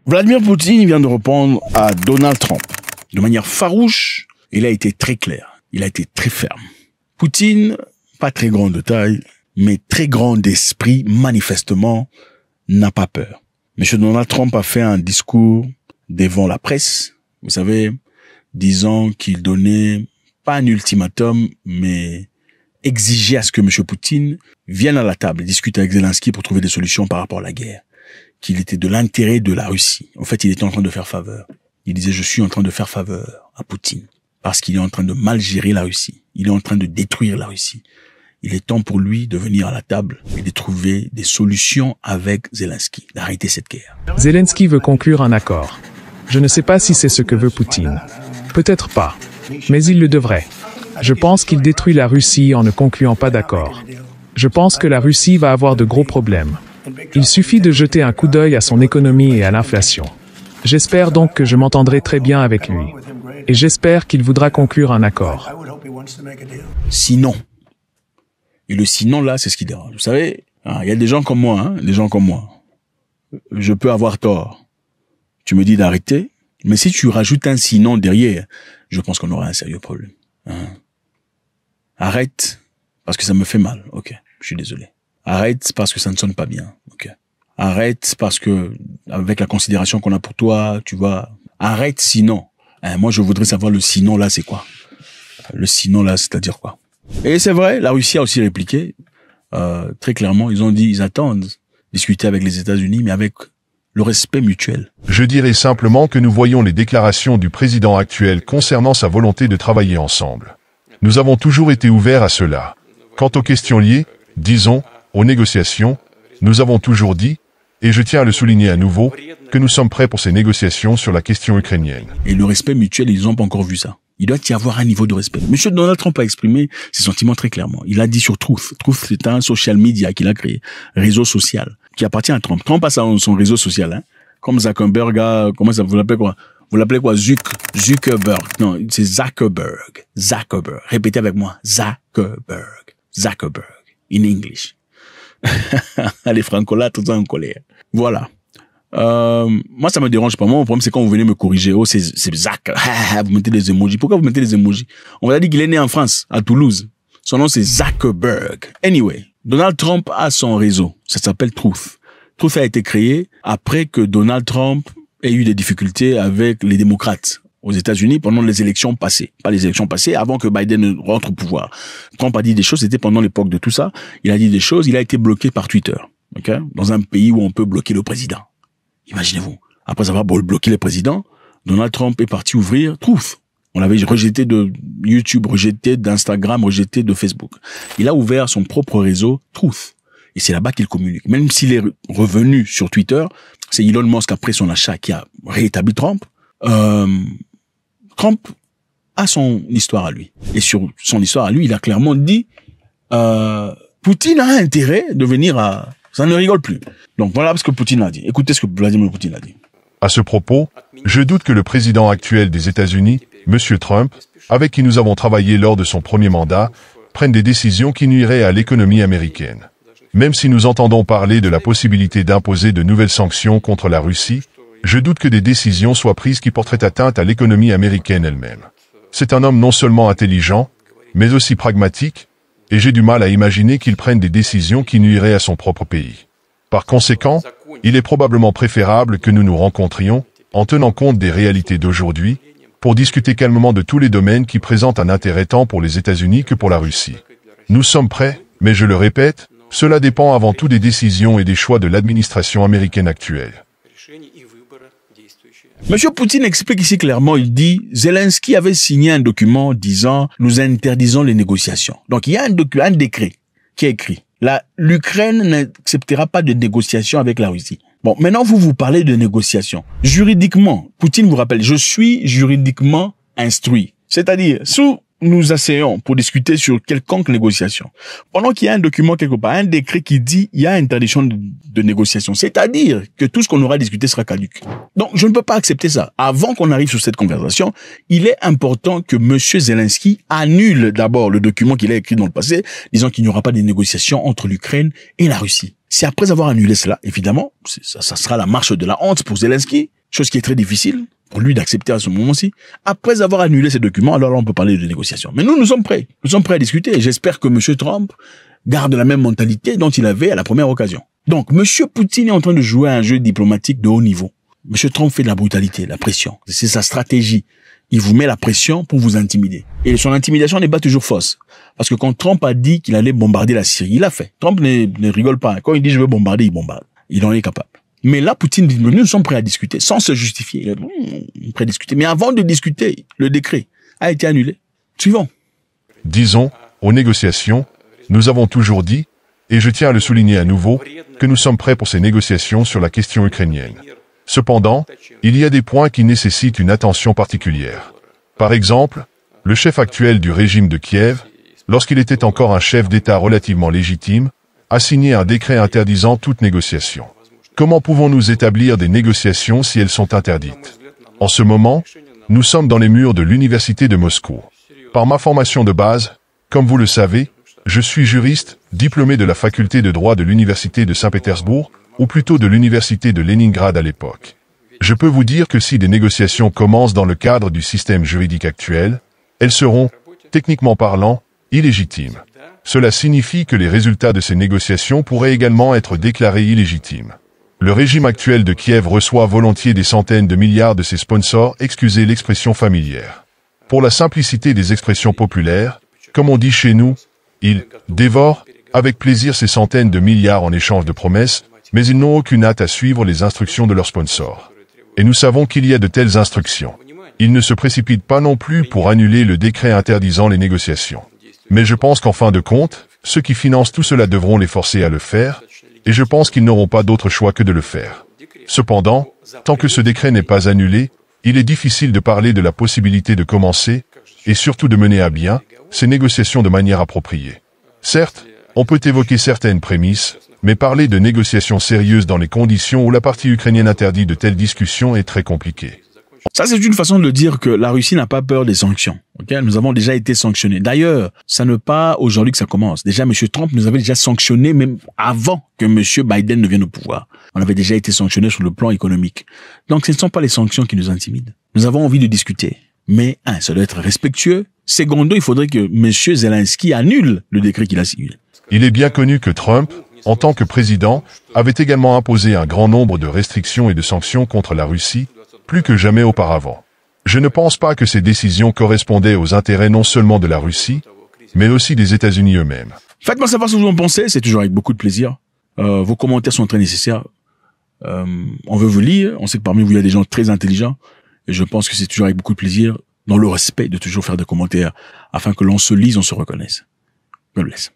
Vladimir Poutine vient de répondre à Donald Trump. De manière farouche, il a été très clair. Il a été très ferme. Poutine, pas très grand de taille, mais très grand d'esprit, manifestement, n'a pas peur. Monsieur Donald Trump a fait un discours devant la presse, vous savez, disant qu'il donnait pas un ultimatum, mais exigeait à ce que monsieur Poutine vienne à la table et discute avec Zelensky pour trouver des solutions par rapport à la guerre. Qu'il était de l'intérêt de la Russie. En fait, il était en train de faire faveur. Il disait, je suis en train de faire faveur à Poutine. Parce qu'il est en train de mal gérer la Russie. Il est en train de détruire la Russie. Il est temps pour lui de venir à la table et de trouver des solutions avec Zelensky, d'arrêter cette guerre. Zelensky veut conclure un accord. Je ne sais pas si c'est ce que veut Poutine. Peut-être pas. Mais il le devrait. Je pense qu'il détruit la Russie en ne concluant pas d'accord. Je pense que la Russie va avoir de gros problèmes. Il suffit de jeter un coup d'œil à son économie et à l'inflation. J'espère donc que je m'entendrai très bien avec lui. Et j'espère qu'il voudra conclure un accord. Sinon. Et le sinon, là, c'est ce qui dérange. Vous savez, il y a des gens comme moi, des gens comme moi. Je peux avoir tort. Tu me dis d'arrêter, mais si tu rajoutes un sinon derrière, je pense qu'on aura un sérieux problème. Arrête, parce que ça me fait mal. Ok, je suis désolé. Arrête parce que ça ne sonne pas bien. Ok. Arrête parce que, avec la considération qu'on a pour toi, tu vois. Arrête sinon. Moi, je voudrais savoir le sinon là, c'est quoi? Le sinon là, c'est-à-dire quoi? Et c'est vrai, la Russie a aussi répliqué. Très clairement, ils ont dit, ils attendent discuter avec les États-Unis, mais avec le respect mutuel. Je dirais simplement que nous voyons les déclarations du président actuel concernant sa volonté de travailler ensemble. Nous avons toujours été ouverts à cela. Quant aux questions liées, disons, aux négociations, nous avons toujours dit, et je tiens à le souligner à nouveau, que nous sommes prêts pour ces négociations sur la question ukrainienne. Et le respect mutuel, ils n'ont pas encore vu ça. Il doit y avoir un niveau de respect. Monsieur Donald Trump a exprimé ses sentiments très clairement. Il a dit sur Truth. Truth, c'est un social media qu'il a créé, réseau social, qui appartient à Trump. Trump a son réseau social, Comme Zuckerberg a, comment ça, vous l'appelez quoi? Vous l'appelez quoi? Zuckerberg. Non, c'est Zuckerberg. Zuckerberg. Répétez avec moi. Zuckerberg. Zuckerberg. In English. Les franco-là, tout ça en colère. Voilà. Moi, ça me dérange pas. Moi, mon problème, c'est quand vous venez me corriger. Oh, c'est Zach. Vous mettez des emojis. Pourquoi vous mettez des emojis? On va dire qu'il est né en France, à Toulouse. Son nom, c'est Zuckerberg. Anyway, Donald Trump a son réseau. Ça s'appelle Truth. Truth a été créé après que Donald Trump ait eu des difficultés avec les démocrates aux États-Unis pendant les élections passées. Pas les élections passées, avant que Biden ne rentre au pouvoir. Trump a dit des choses, c'était pendant l'époque de tout ça. Il a dit des choses, il a été bloqué par Twitter. Okay? Dans un pays où on peut bloquer le président. Imaginez-vous. Après avoir bloqué le président, Donald Trump est parti ouvrir Truth. On l'avait rejeté de YouTube, rejeté d'Instagram, rejeté de Facebook. Il a ouvert son propre réseau Truth. Et c'est là-bas qu'il communique. Même s'il est revenu sur Twitter, c'est Elon Musk après son achat qui a réétabli Trump. Trump a son histoire à lui. Et sur son histoire à lui, il a clairement dit Poutine a intérêt de venir à... Ça ne rigole plus. Donc voilà ce que Poutine a dit. Écoutez ce que Vladimir Poutine a dit. À ce propos, je doute que le président actuel des États-Unis, M. Trump, avec qui nous avons travaillé lors de son premier mandat, prenne des décisions qui nuiraient à l'économie américaine. Même si nous entendons parler de la possibilité d'imposer de nouvelles sanctions contre la Russie, je doute que des décisions soient prises qui porteraient atteinte à l'économie américaine elle-même. C'est un homme non seulement intelligent, mais aussi pragmatique, et j'ai du mal à imaginer qu'il prenne des décisions qui nuiraient à son propre pays. Par conséquent, il est probablement préférable que nous nous rencontrions, en tenant compte des réalités d'aujourd'hui, pour discuter calmement de tous les domaines qui présentent un intérêt tant pour les États-Unis que pour la Russie. Nous sommes prêts, mais je le répète, cela dépend avant tout des décisions et des choix de l'administration américaine actuelle. Monsieur Poutine explique ici clairement, il dit, Zelensky avait signé un document disant, nous interdisons les négociations. Donc il y a un décret qui est écrit. L'Ukraine n'acceptera pas de négociations avec la Russie. Bon, maintenant vous parlez de négociations. Juridiquement, Poutine vous rappelle, je suis juridiquement instruit. C'est-à-dire, sous nous asseyons pour discuter sur quelconque négociation. Pendant qu'il y a un document quelque part, un décret qui dit il y a interdiction de négociation, c'est-à-dire que tout ce qu'on aura discuté sera caduc. Donc, je ne peux pas accepter ça. Avant qu'on arrive sur cette conversation, il est important que monsieur Zelensky annule d'abord le document qu'il a écrit dans le passé, disant qu'il n'y aura pas de négociation entre l'Ukraine et la Russie. Si après avoir annulé cela, évidemment, ça sera la marche de la honte pour Zelensky, chose qui est très difficile pour lui d'accepter à ce moment-ci. Après avoir annulé ces documents, alors là, on peut parler de négociations. Mais nous sommes prêts. Nous sommes prêts à discuter. Et j'espère que M. Trump garde la même mentalité dont il avait à la première occasion. Donc, M. Poutine est en train de jouer à un jeu diplomatique de haut niveau. M. Trump fait de la brutalité, la pression. C'est sa stratégie. Il vous met la pression pour vous intimider. Et son intimidation n'est pas toujours fausse. Parce que quand Trump a dit qu'il allait bombarder la Syrie, il l'a fait. Trump ne rigole pas. Quand il dit je veux bombarder, il bombarde. Il en est capable. Mais là, Poutine dit, nous sommes prêts à discuter, sans se justifier. Il est prêt à discuter. Mais avant de discuter, le décret a été annulé. Suivant. Disons, aux négociations, nous avons toujours dit, et je tiens à le souligner à nouveau, que nous sommes prêts pour ces négociations sur la question ukrainienne. Cependant, il y a des points qui nécessitent une attention particulière. Par exemple, le chef actuel du régime de Kiev, lorsqu'il était encore un chef d'État relativement légitime, a signé un décret interdisant toute négociation. Comment pouvons-nous établir des négociations si elles sont interdites? En ce moment, nous sommes dans les murs de l'université de Moscou. Par ma formation de base, comme vous le savez, je suis juriste, diplômé de la faculté de droit de l'université de Saint-Pétersbourg, ou plutôt de l'université de Leningrad à l'époque. Je peux vous dire que si des négociations commencent dans le cadre du système juridique actuel, elles seront, techniquement parlant, illégitimes. Cela signifie que les résultats de ces négociations pourraient également être déclarés illégitimes. Le régime actuel de Kiev reçoit volontiers des centaines de milliards de ses sponsors, excusez l'expression familière. Pour la simplicité des expressions populaires, comme on dit chez nous, ils dévorent avec plaisir ces centaines de milliards en échange de promesses, mais ils n'ont aucune hâte à suivre les instructions de leurs sponsors. Et nous savons qu'il y a de telles instructions. Ils ne se précipitent pas non plus pour annuler le décret interdisant les négociations. Mais je pense qu'en fin de compte, ceux qui financent tout cela devront les forcer à le faire, et je pense qu'ils n'auront pas d'autre choix que de le faire. Cependant, tant que ce décret n'est pas annulé, il est difficile de parler de la possibilité de commencer, et surtout de mener à bien, ces négociations de manière appropriée. Certes, on peut évoquer certaines prémices, mais parler de négociations sérieuses dans les conditions où la partie ukrainienne interdit de telles discussions est très compliqué. Ça, c'est une façon de dire que la Russie n'a pas peur des sanctions. Okay? Nous avons déjà été sanctionnés. D'ailleurs, ça n'est pas aujourd'hui que ça commence. Déjà, M. Trump nous avait déjà sanctionnés même avant que M. Biden ne vienne au pouvoir. On avait déjà été sanctionnés sur le plan économique. Donc, ce ne sont pas les sanctions qui nous intimident. Nous avons envie de discuter. Mais, ça doit être respectueux. Secondo, il faudrait que M. Zelensky annule le décret qu'il a signé. Il est bien connu que Trump, en tant que président, avait également imposé un grand nombre de restrictions et de sanctions contre la Russie, plus que jamais auparavant. Je ne pense pas que ces décisions correspondaient aux intérêts non seulement de la Russie, mais aussi des États-Unis eux-mêmes. Faites-moi savoir ce que vous en pensez, c'est toujours avec beaucoup de plaisir. Vos commentaires sont très nécessaires. On veut vous lire, on sait que parmi vous il y a des gens très intelligents, et je pense que c'est toujours avec beaucoup de plaisir, dans le respect de toujours faire des commentaires, afin que l'on se lise, on se reconnaisse. Je vous laisse.